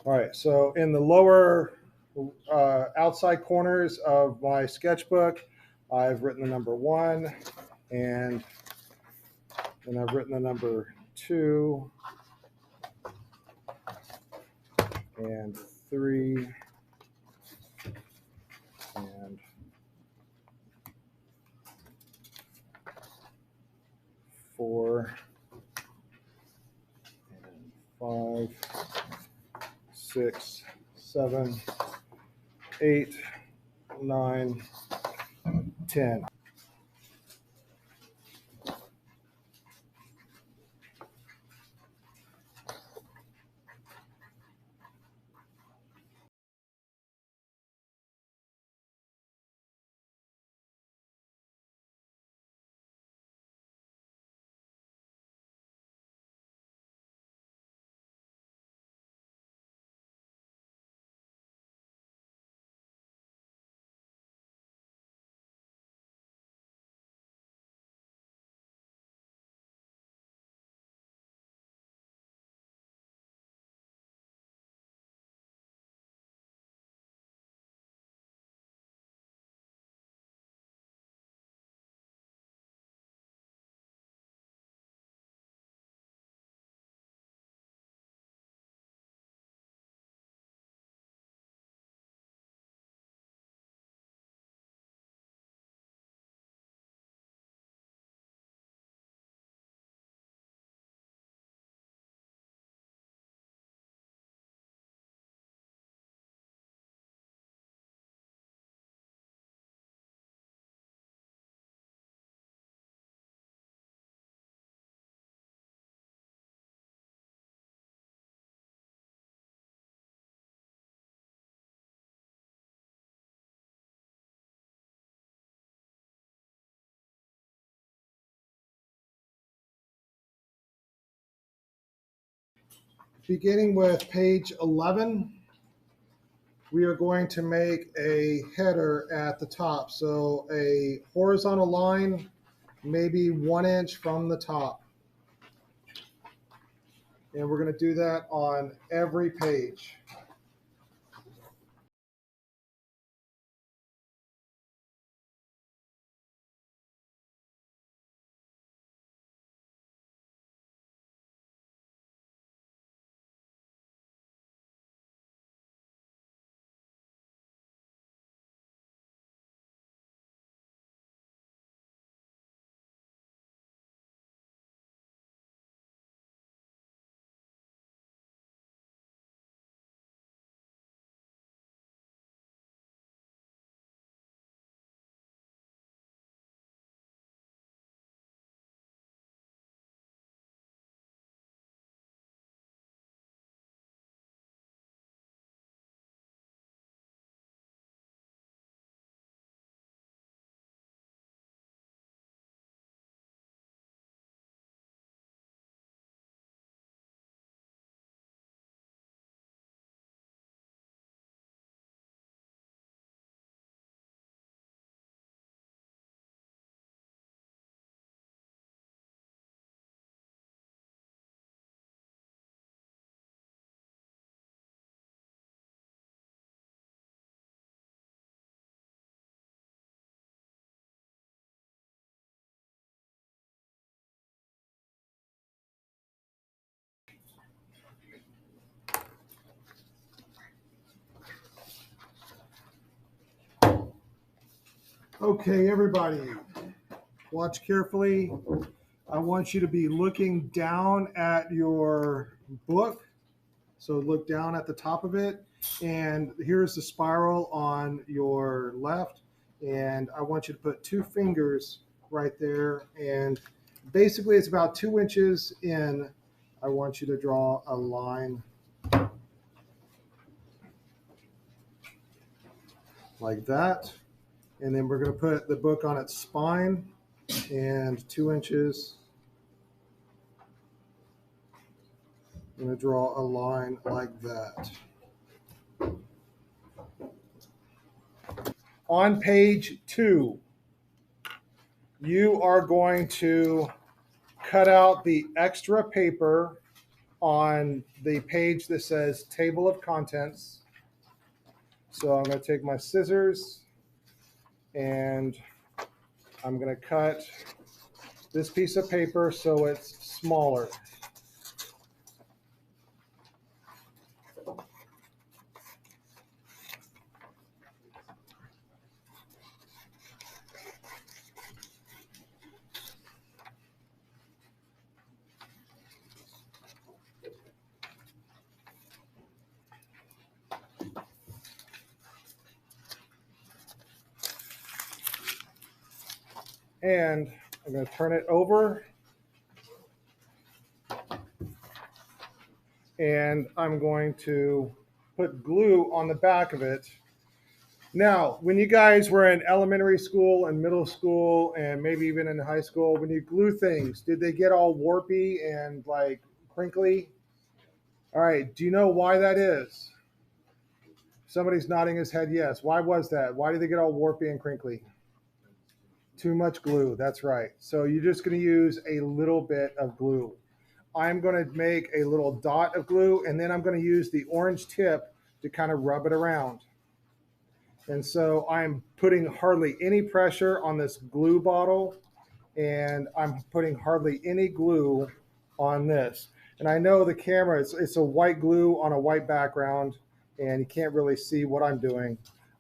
All right, so in the lower outside corners of my sketchbook, I've written the number 1, and then I've written the number 2, and 3, and 4, and 5, 6, 7, 8, 9, 10. Beginning with page 11, we are going to make a header at the top. So a horizontal line, maybe 1 inch from the top. And we're going to do that on every page. Okay, everybody, watch carefully. I want you to be looking down at your book. So look down at the top of it, and here's the spiral on your left. And I want you to put 2 fingers right there. And basically it's about 2 inches in. I want you to draw a line like that. And then we're going to put the book on its spine, and 2 inches. I'm going to draw a line like that. On page 2, you are going to cut out the extra paper on the page that says table of contents. So I'm going to take my scissors and I'm going to cut this piece of paper so it's smaller. And I'm going to turn it over. And I'm going to put glue on the back of it. Now, when you guys were in elementary school and middle school and maybe even in high school, when you glue things, did they get all warpy and like crinkly? All right, do you know why that is? Somebody's nodding his head yes. Why was that? Why did they get all warpy and crinkly? Too much glue, that's right. So you're just going to use a little bit of glue. I'm going to make a little dot of glue, and then I'm going to use the orange tip to kind of rub it around. And so I'm putting hardly any pressure on this glue bottle, and I'm putting hardly any glue on this. And I know the camera, it's a white glue on a white background, and you can't really see what I'm doing,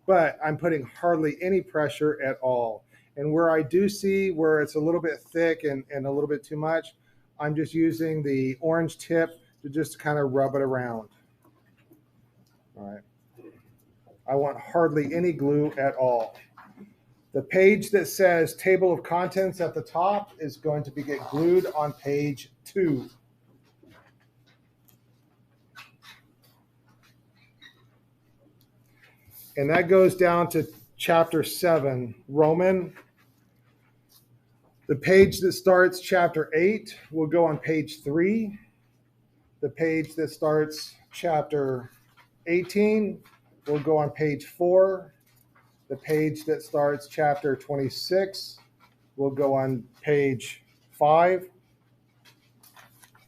but I'm putting hardly any pressure at all. And where I do see where it's a little bit thick and a little bit too much, I'm just using the orange tip to just kind of rub it around. All right. I want hardly any glue at all. The page that says table of contents at the top is going to be get glued on page 2. And that goes down to chapter 7, Roman. The page that starts chapter 8 will go on page 3. The page that starts chapter 18 will go on page 4. The page that starts chapter 26 will go on page 5.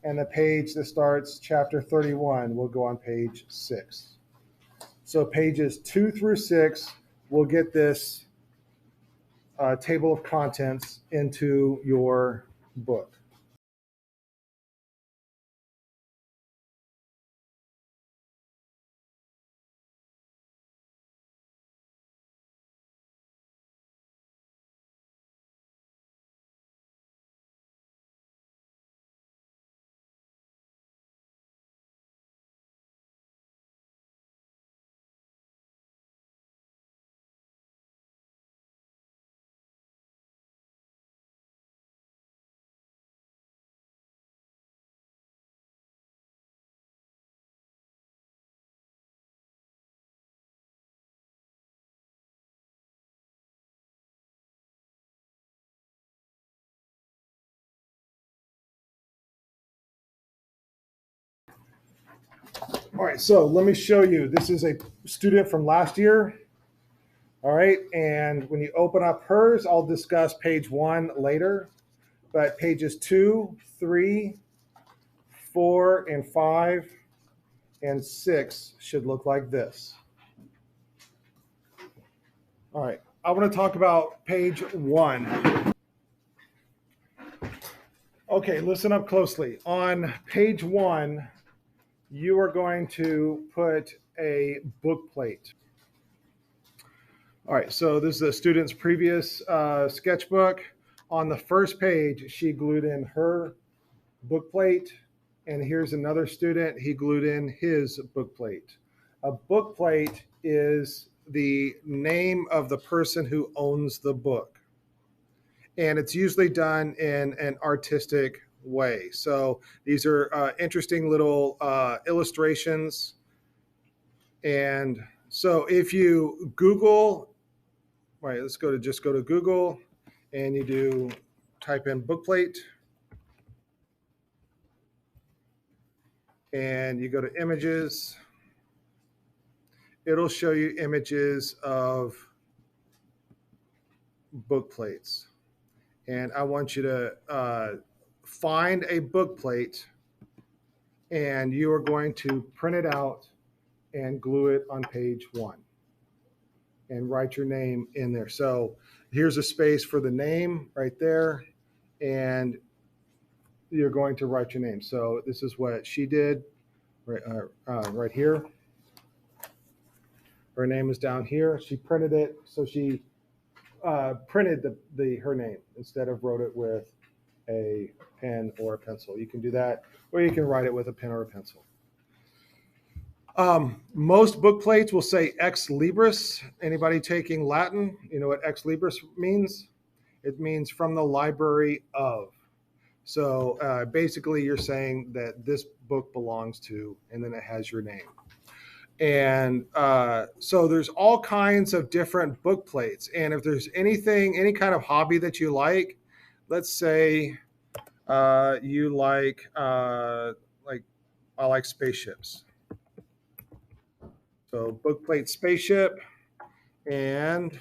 And the page that starts chapter 31 will go on page 6. So pages 2 through 6 will get this table of contents into your book. All right, so let me show you. This is a student from last year. All right, and when you open up hers, I'll discuss page 1 later. But pages 2, 3, 4, and 5, and 6 should look like this. All right, I want to talk about page 1. Okay, listen up closely. On page 1, you are going to put a book plate. All right, so this is a student's previous sketchbook. On the first page, she glued in her book plate, and here's another student, he glued in his book plate. A book plate is the name of the person who owns the book. And it's usually done in an artistic way. So these are interesting little illustrations. And so if you Google, right, let's just go to Google and you type in book plate and you go to images, it'll show you images of book plates. And I want you to find a book plate and you are going to print it out and glue it on page 1 and write your name in there. So here's a space for the name right there, and you're going to write your name. So this is what she did right here. Her name is down here. She printed it, so she printed her name instead of wrote it with a pen or a pencil. You can do that, or you can write it with a pen or a pencil. Most book plates will say ex libris. Anybody taking Latin, you know what ex libris means? It means from the library of. So basically, you're saying that this book belongs to, and then it has your name. And so there's all kinds of different book plates. And if there's anything, any kind of hobby that you like, let's say you like I like spaceships. So book plate spaceship, and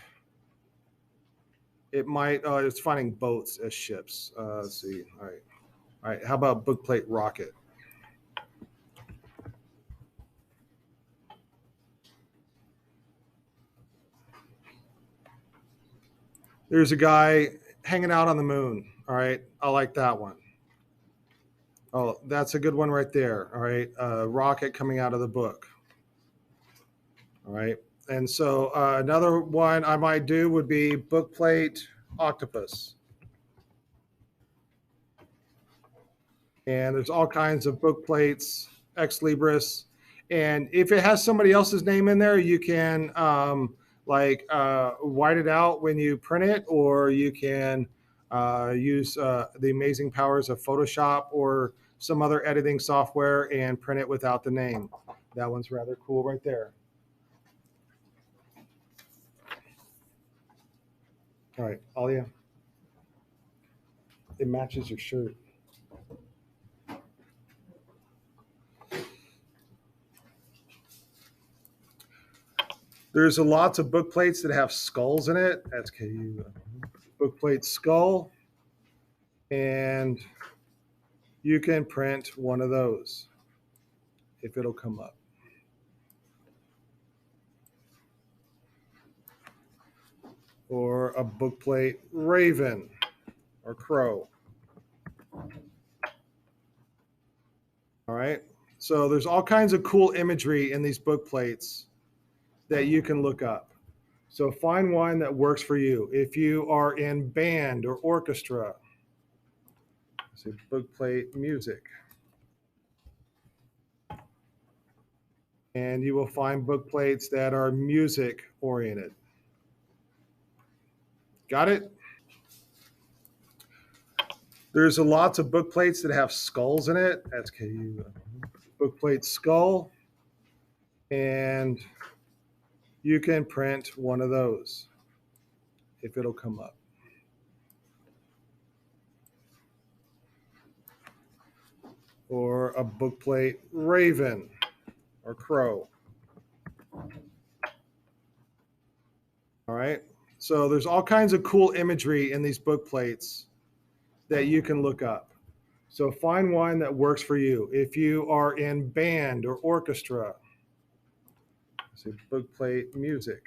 it might, it's finding boats as ships. Let's see. All right. How about book plate rocket? There's a guy hanging out on the moon. All right. I like that one. Oh, that's a good one right there. All right. Rocket coming out of the book. All right. And so another one I might do would be book plate octopus. And there's all kinds of book plates, ex libris. And if it has somebody else's name in there, you can white it out when you print it, or you can use the amazing powers of Photoshop or some other editing software and print it without the name. That one's rather cool right there. All right, Alia, it matches your shirt. There's lots of book plates that have skulls in it. That's KU. Book plate skull. And you can print one of those if it'll come up. Or a book plate raven or crow. All right. So there's all kinds of cool imagery in these book plates that you can look up. So find one that works for you. If you are in band or orchestra, so book plate music. And you will find book plates that are music oriented. Got it? There's lots of book plates that have skulls in it. That's KU. Book plate skull. And you can print one of those if it'll come up. Or a book plate raven or crow. All right. So there's all kinds of cool imagery in these book plates that you can look up. So find one that works for you. If you are in band or orchestra, so book plate music.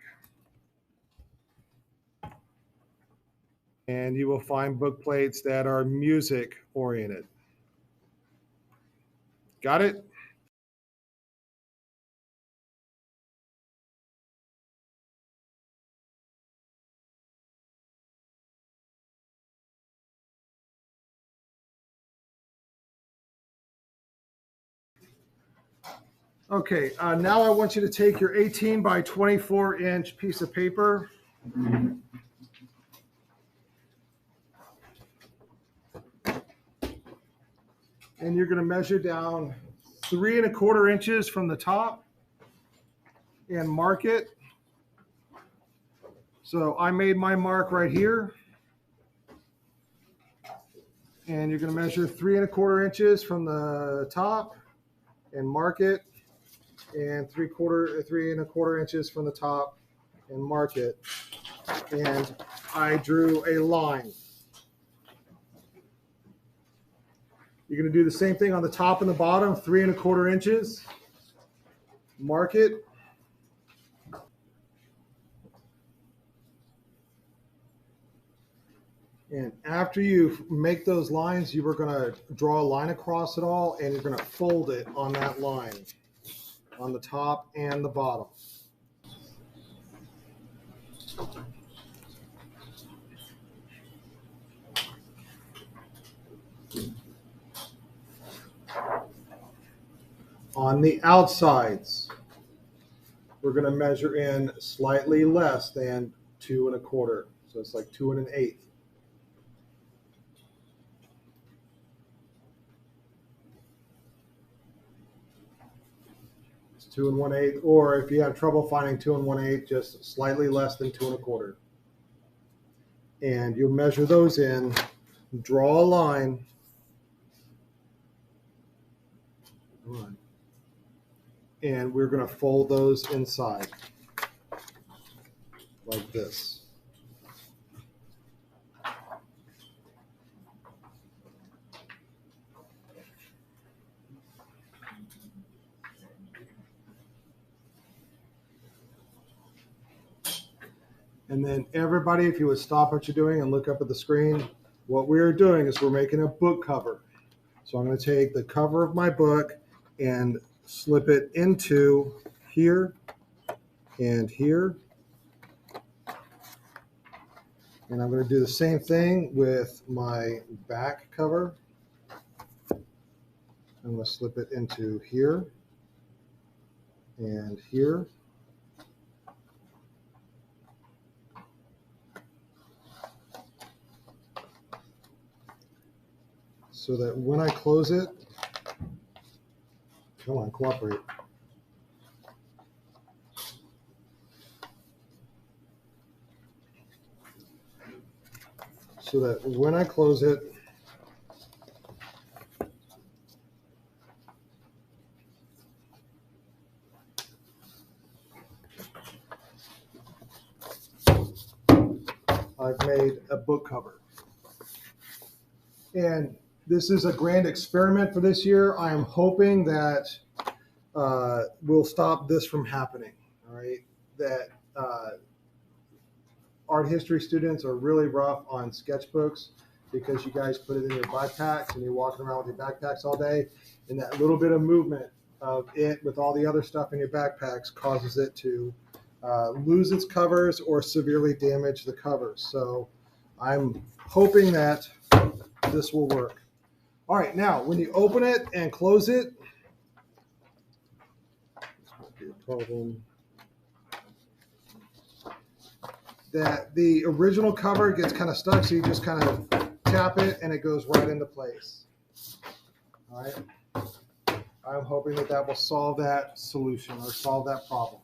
And you will find book plates that are music oriented. Got it? Okay, now I want you to take your 18 by 24 inch piece of paper. And you're going to measure down 3 1/4 inches from the top and mark it. So I made my mark right here. And you're going to measure 3 1/4 inches from the top and mark it, and 3 1/4 inches from the top and mark it. And I drew a line. You're going to do the same thing on the top and the bottom, 3 1/4 inches. Mark it. And after you make those lines, you are going to draw a line across it all, and you're going to fold it on that line on the top and the bottom. On the outsides, we're going to measure in slightly less than 2 1/4. So it's like 2 1/8. It's 2 1/8, or if you have trouble finding 2 1/8, just slightly less than 2 1/4. And you'll measure those in, draw a line. And we're going to fold those inside like this. And then everybody, if you would stop what you're doing and look up at the screen, what we're doing is we're making a book cover. So I'm going to take the cover of my book and slip it into here and here. And I'm going to do the same thing with my back cover. I'm going to slip it into here and here. So that when I close it, come on, cooperate. So that when I close it, I've made a book cover. And this is a grand experiment for this year. I am hoping that we'll stop this from happening. All right, that art history students are really rough on sketchbooks because you guys put it in your backpacks and you're walking around with your backpacks all day, and that little bit of movement of it with all the other stuff in your backpacks causes it to lose its covers or severely damage the covers. So I'm hoping that this will work. All right, now when you open it and close it, this might be a problem, that the original cover gets kind of stuck, so you just kind of tap it and it goes right into place. All right, I'm hoping that that will solve that solution or solve that problem.